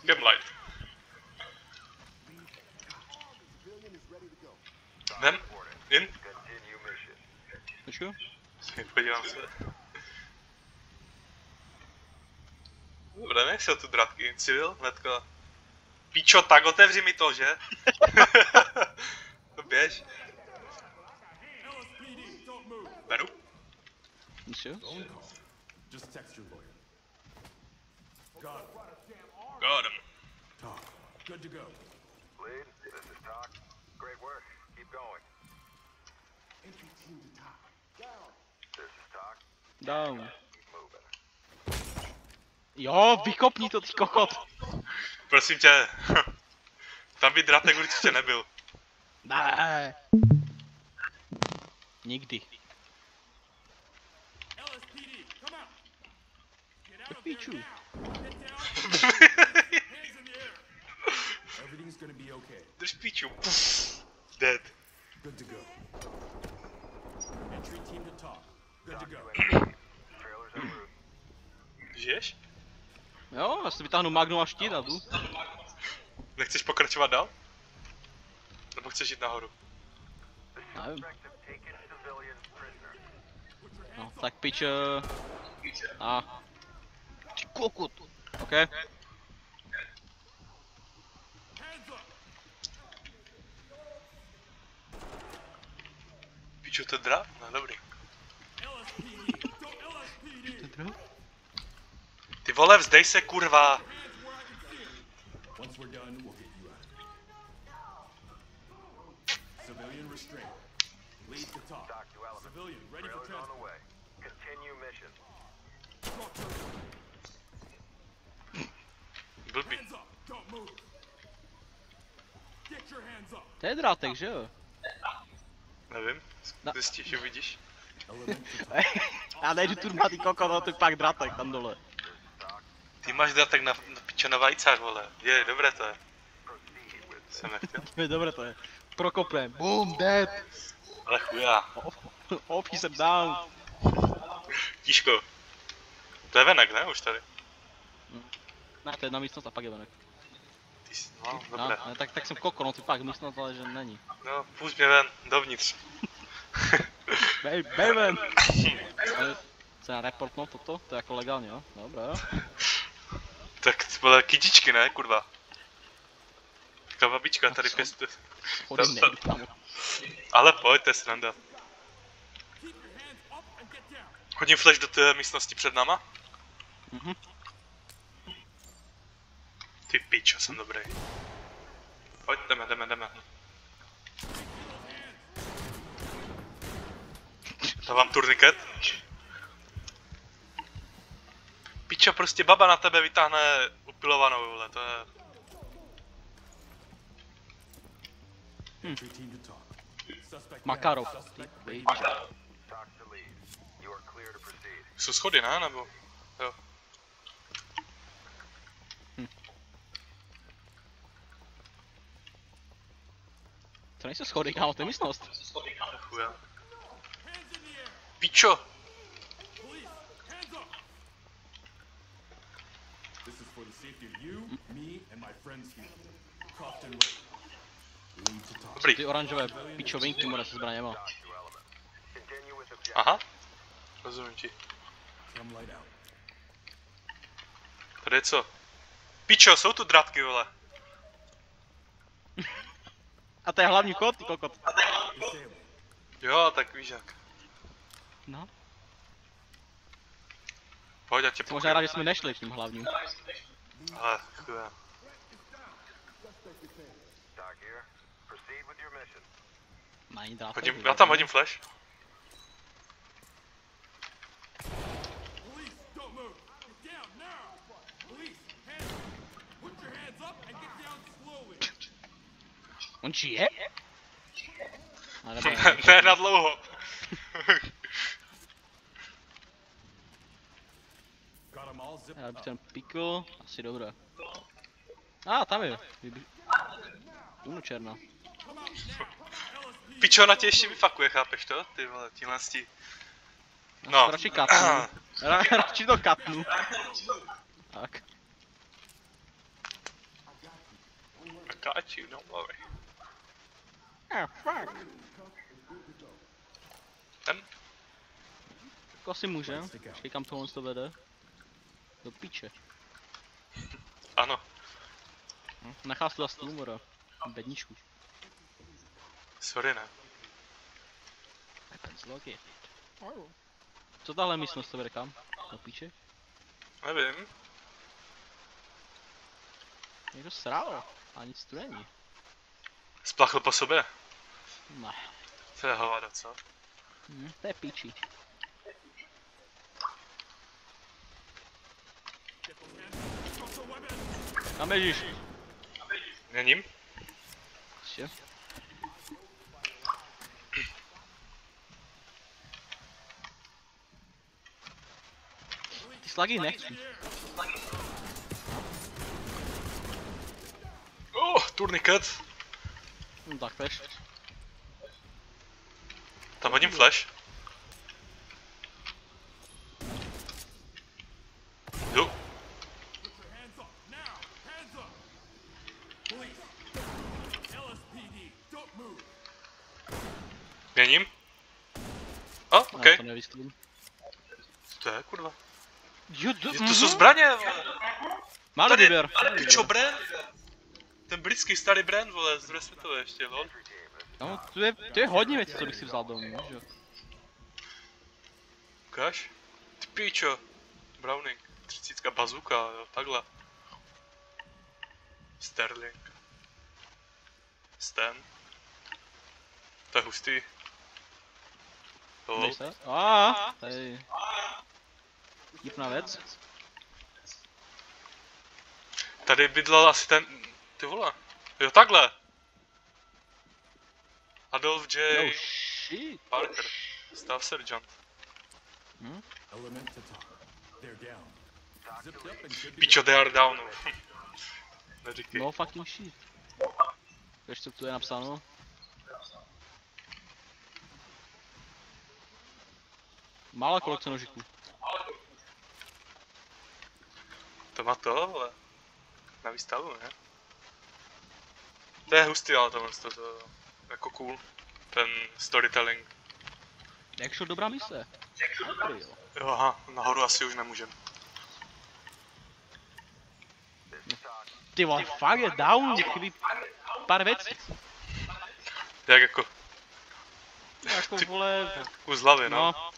Chemlight. Ven? In? Počkej. Podívám se. Dobré, nejsou tu dratky. Civil? Hnedka. Pičo, tak otevři mi to, že? To běž. Beru? Počkej. Got him. Good to go. Lead, this is Talk. Great work. Keep going. Entry team to top. Down. This is Talk. Down. Keep moving. Jo, vykopni to, ty kokot. Prosím tě. Tam by dratek určitě nebyl. Ne. Nikdy. LSPD, come out. Get out Tak of there píču. now. Get down. Hands in the air. Everything's gonna be okay. Drž píču. Puf. Dead. Good to go. Entry team to talk. Good to go. Trailers en route. Žiješ? Jo, já si vytáhnu Magnum a štít a jdu. Nechceš pokračovat dál? Nebo chceš jít nahoru? Nevím. Objective taken civilian prisoner. No, tak pič. A. Ty kokot. OK. Hands up. Píču, to dra? No dobrý. LSPD. Go LSPD. Ty vole, vzdej se, kurva! Hands where I can see 'em. Once we're done, we'll get you out. Civilian restraint. Lead to talk. Talk to element. Civilian ready for Trailers on the transport. way. Continue mission. Talk to them. Blbý. Hands up. Don't move. Get your hands up. To je drátek, že jo? Nevím. No. Zjistíš, uvidíš. Element to talk. Já nejdu tu na ty kokot, a to pak drátek tam dole. Ty máš dratek na pičo na vajcách, vole. Je, dobré to je. Proceed with Jsem nechtěl. Dobré to je. Prokopnem. Boom, dead. Ale chuja. Officer down. Tížko. To je venek, ne? Už tady. Ne, to je jedna místnost a pak je venek. Ty jsi, no, No, dobré. ne, tak jsem koko, no ty pak místnost, ale že není. No, pust mě ven, dovnitř. Bej ven. Co já reportnout toto? To je jako legálně, jo? Dobré, jo? Tak ty vole, kytičky, ne, kurva. Taká babička tady co? pěstuje. Chodím, nejdu tam. Ale pojď, to je sranda. Keep your hands up and get down. Hodím flash do té místnosti před náma. Mhm. Ty pičo, jsem dobrý. Pojď, jdeme. Dávám turniket. Pičo, prostě baba na tebe vytáhne upilovanou, vole, to je... Entry team to talk. Suspect Makarov. down. Suspect Ty Talk to lead. You are clear to proceed. Jsou schody, ne? Nebo... Jo. To nejsou schody, kámo, to je místnost. Chuja. Hands in the air. Pičo! Police, hands up. This is for the safety of you, me, and my friends here. Cuffed and ready. Lead to talk. Dobrý. Ty oranžové pičovinky, more se zbraněma. Talk to element. Continue with objective. Aha. Rozumím ti. Come light out. Tady je co? Pičo, jsou tu dratky, vole. A to je hlavní kód, ty kokot. Disable. Jo, tak víš jak. No, Pojď, já tě jsem možná rád, že jsme nešli tím hlavním. Ale chuja. Talk here. Proceed with your mission. Není drátek. Já tam hodím flash. Police, don't move. Get down now. Police, hands up. Put your hands up and get down slowly. On žije? A nebo Ne, na dlouho. Got them all zipped já bych up. ten pikl, asi dobré. Tam je. Důnu černá. Pičo, na tě ještě vyfakuje, chápeš to? Ty vole, tímhle stí. No. Radši katnu. Radši to katnu. Tak. I got you, don't worry. Fuck. Ten? Jako asi může. Počkej, kam tohle to vede. Do píče. Ano. Nechal si vlastně humora. Bedničku. Sorry, ne. Weapons located. Co tahle místnost to vede kam? Do píče? Nevím. Někdo sral. A nic tu není. Splachl po sobě. Ne. To je hovada, co? To je píči. Kam běžíš? Měním? Ještě? Ty slagy nechci. Turniket. No tak tež. Tam hodím flash. Jdu. Put your hands up now. Hands up. Police. LSPD. Don't move. Měním. OK. To nevysklím. Co to je, kurva? Jo, To jsou zbraně, vole. Málo Tady, výběr. pičo, brand. Ten britský starý brand, vole, z druhé světové ještě, lol. No, tu je hodně věcí, co bych si vzal domů, že? Ukáž? Ty pičo. Browning. 30 bazooka, jo, takhle. Sterling. Stan. To je hustý. Lol. Dej se. Tady. Divná věc. Tady bydlel asi ten... Ty vole. Jo, takhle. Adolf J. Oh shit. Parker. Staff Sergeant. Element to talk. They're down. Zipped up and good to Pičo, they are down. Neříkej. No fucking shit. Víš, co tu je napsáno? Malá kolekce nožíků. To má to, ale... Na výstavu, ne? To je hustý, ale tohle to jako cool. Ten storytelling. Jak šel dobrá mise? Dobrý, jo. Jo, aha, nahoru asi už nemůžem. Ty vole, fakt je down, chybí pár věcí. Jak jako Jako vole, kus hlavy, no. no.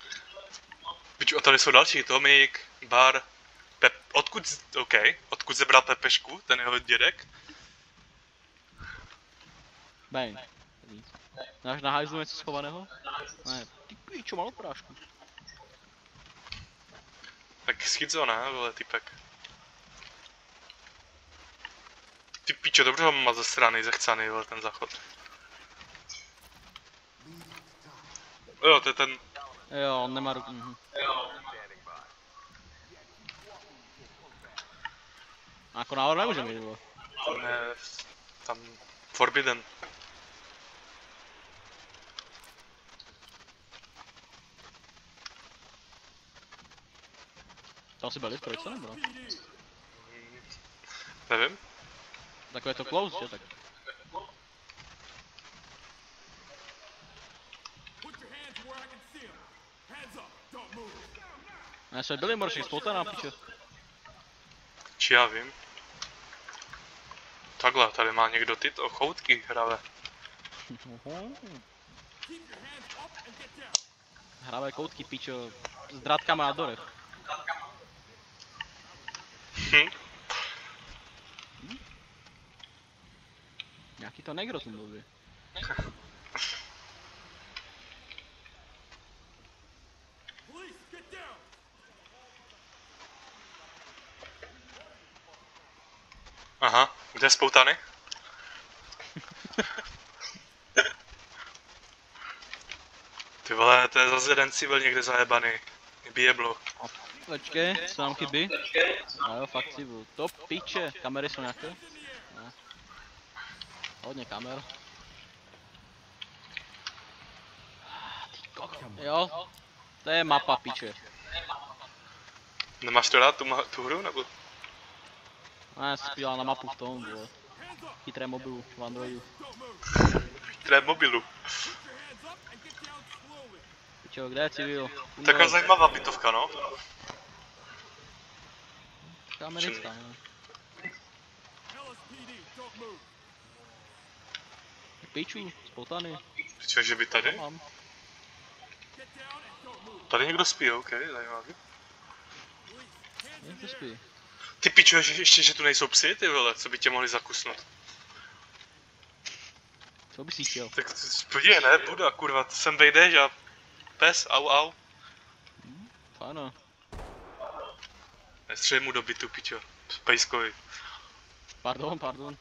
Piču, a tady jsou další, Tomík, Bar, odkud zebral Pepešku, ten jeho dědek? Bane. Máš na hajzlu něco schovaného? Ne, ty píčo, malou prášku. Tak schizo, ne, vole, typek. Ty pičo, dobře ho má zasraný, zachcaný, vole, ten záchod. Jo, to je ten... Jo, on nemá ruku. Jako náhodou nemůže mít, vole. Ne, tam... Forbidden. To asi byli v trojce, nebo? Nevím. Takové to close, že tak? Put your hands where I can see them. Hands up. Don't move. Ne, jsme byli morší, spoltaná piče. Či já vím. Takhle, tady má někdo tyto choutky hravé. Keep your hands up and get down. Hravé koutky, pičo, s drátkama na dorech. Nějaký to negro tu mluví. Police, get down. Aha, kde je spoutany? Ty vole, to je zase jeden civil někde zajebaný. Bijeblo. Počkej, co nám chybí? A jo, fakt si budu. To piče, kamery jsou nějaké? Ne. Hodně kamer. Jo. To je mapa, piče. Nemáš to rád, tu hru, nebo? No, já jsem dělal na mapu v tom, vole. Chytré mobilu, v Androidu. Které mobilu. Pičo, kde je civil? Taková zajímavá bytovka, no. To je americká, no. Piču, spoutaný. Přičo, že by tady? Mám. Tady někdo spí, ok, zajímavý. Jak to spí? Ty pičo, ještě, že tu nejsou psy, ty vole, co by tě mohli zakusnout. Co bys jí chtěl? Tak podívej, ne, Buda, kurva, sem vejdeš a pes, au. Fajno. Nestřelej mu do bytu, pičo, pejskovi. Pardon.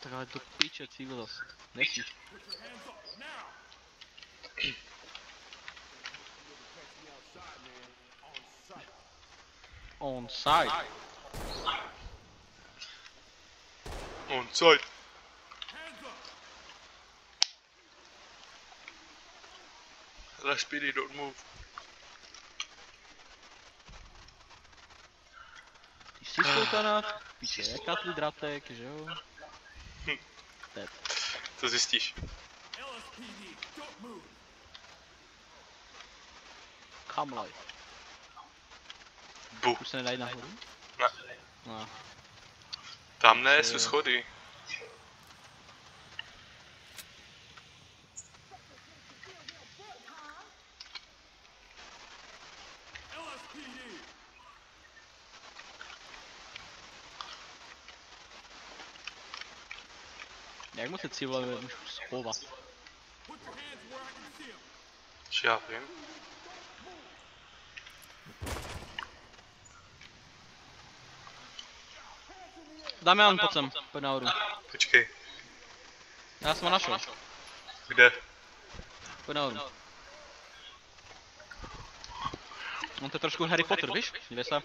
Tak ale to piče, civil zas. Nechci. On side. On side. Less speedy, don't move. Ty jsi spoutaná? Piče, jaká tvůj dratek, že jo? Dead. To zjistíš. Come life. Bu. Už se nedají nahoru? Ne. No. Tam ne, jsou schody. Jak moc se cíle můžu schovat? Já vím. Damian, pojď sem, pojď nahoru. Počkej. Já jsem ho našel. Kde? Pojď nahoru. On to je trošku Harry Potter, víš? Dívej se.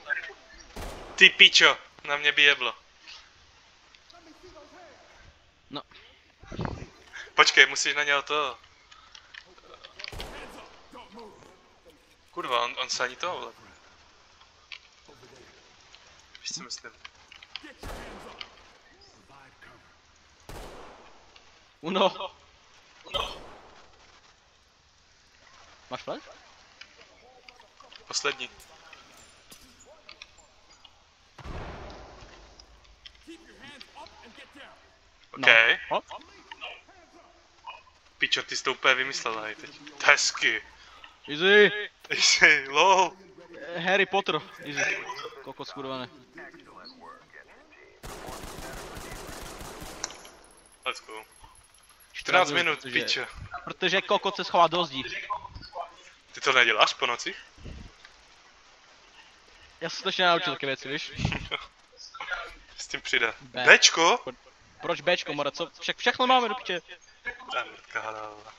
Ty pičo, na mě by jeblo. No. Počkej, musíš na něho to. Kurva, on se ani toho, vole. Víš co myslím? Uno. Máš flash? Poslední. No. OK. Hop. Pičo, ty jsi to úplně vymyslela, hej, teď. Hezky. Easy. Jsi, lol. Harry Potter. Easy. Kokos kurvané. Let's go. 14 minut, protože- pičo. Protože kokot se schová do zdí. Ty to neděláš po noci? Já jsem se ještě naučil také věci, víš? S tím přijde. B. Bčko? Proč Bčko, more, co? Všechno máme do piče. Ten kráva.